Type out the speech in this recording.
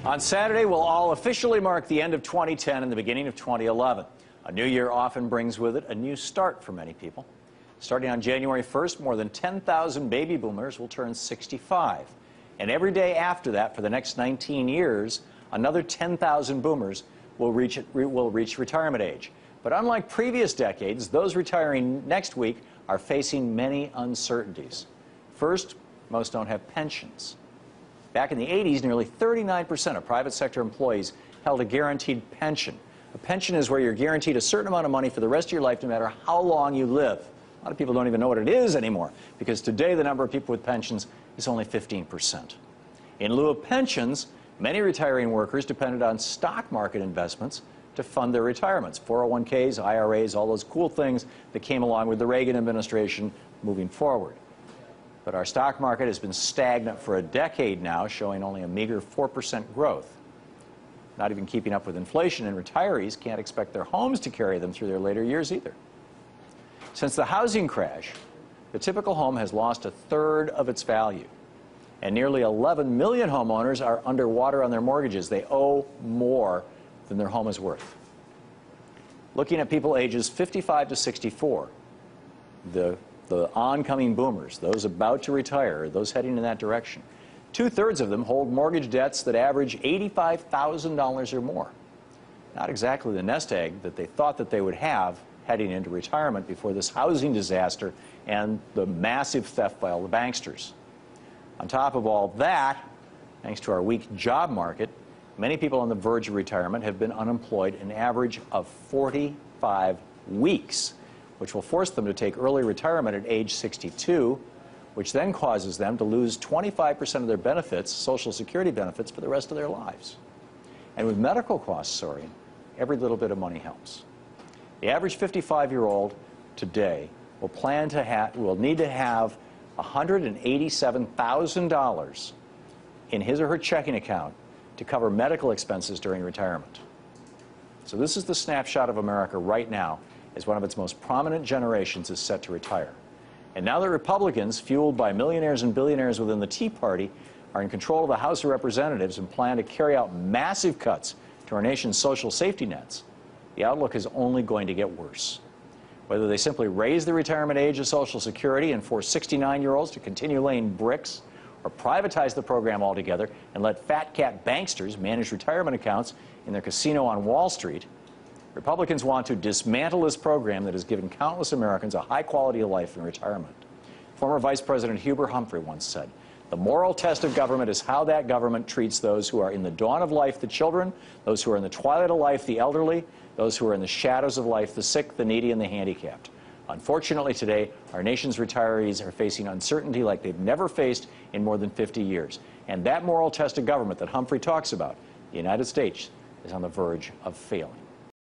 On Saturday, we'll all officially mark the end of 2010 and the beginning of 2011. A new year often brings with it a new start for many people. Starting on January 1st, more than 10,000 baby boomers will turn 65. And every day after that, for the next 19 years, another 10,000 boomers will reach retirement age. But unlike previous decades, those retiring next week are facing many uncertainties. First, most don't have pensions. Back in the 80s, nearly 39% of private sector employees held a guaranteed pension. A pension is where you're guaranteed a certain amount of money for the rest of your life, no matter how long you live. A lot of people don't even know what it is anymore, because today the number of people with pensions is only 15%. In lieu of pensions, many retiring workers depended on stock market investments to fund their retirements. 401ks, IRAs, all those cool things that came along with the Reagan administration moving forward. But our stock market has been stagnant for a decade now, showing only a meager 4% growth. Not even keeping up with inflation, and retirees can't expect their homes to carry them through their later years either. Since the housing crash, the typical home has lost a third of its value, and nearly 11 million homeowners are underwater on their mortgages. They owe more than their home is worth. Looking at people ages 55 to 64, the oncoming boomers, those about to retire, those heading in that direction, two-thirds of them hold mortgage debts that average $85,000 or more. Not exactly the nest egg that they thought that they would have heading into retirement before this housing disaster and the massive theft by all the banksters. On top of all that, thanks to our weak job market, many people on the verge of retirement have been unemployed an average of 45 weeks, which will force them to take early retirement at age 62, which then causes them to lose 25% of their benefits, Social Security benefits, for the rest of their lives. And with medical costs soaring, every little bit of money helps. The average 55-year-old today will need to have $187,000 in his or her checking account to cover medical expenses during retirement. So this is the snapshot of America right now, as one of its most prominent generations is set to retire. And now that Republicans, fueled by millionaires and billionaires within the Tea Party, are in control of the House of Representatives and plan to carry out massive cuts to our nation's social safety nets, the outlook is only going to get worse. Whether they simply raise the retirement age of Social Security and force 69-year-olds to continue laying bricks, or privatize the program altogether and let fat cat banksters manage retirement accounts in their casino on Wall Street, Republicans want to dismantle this program that has given countless Americans a high quality of life in retirement. Former Vice President Hubert Humphrey once said, "The moral test of government is how that government treats those who are in the dawn of life, the children, those who are in the twilight of life, the elderly, those who are in the shadows of life, the sick, the needy, and the handicapped." Unfortunately, today, our nation's retirees are facing uncertainty like they've never faced in more than 50 years. And that moral test of government that Humphrey talks about, the United States, is on the verge of failing.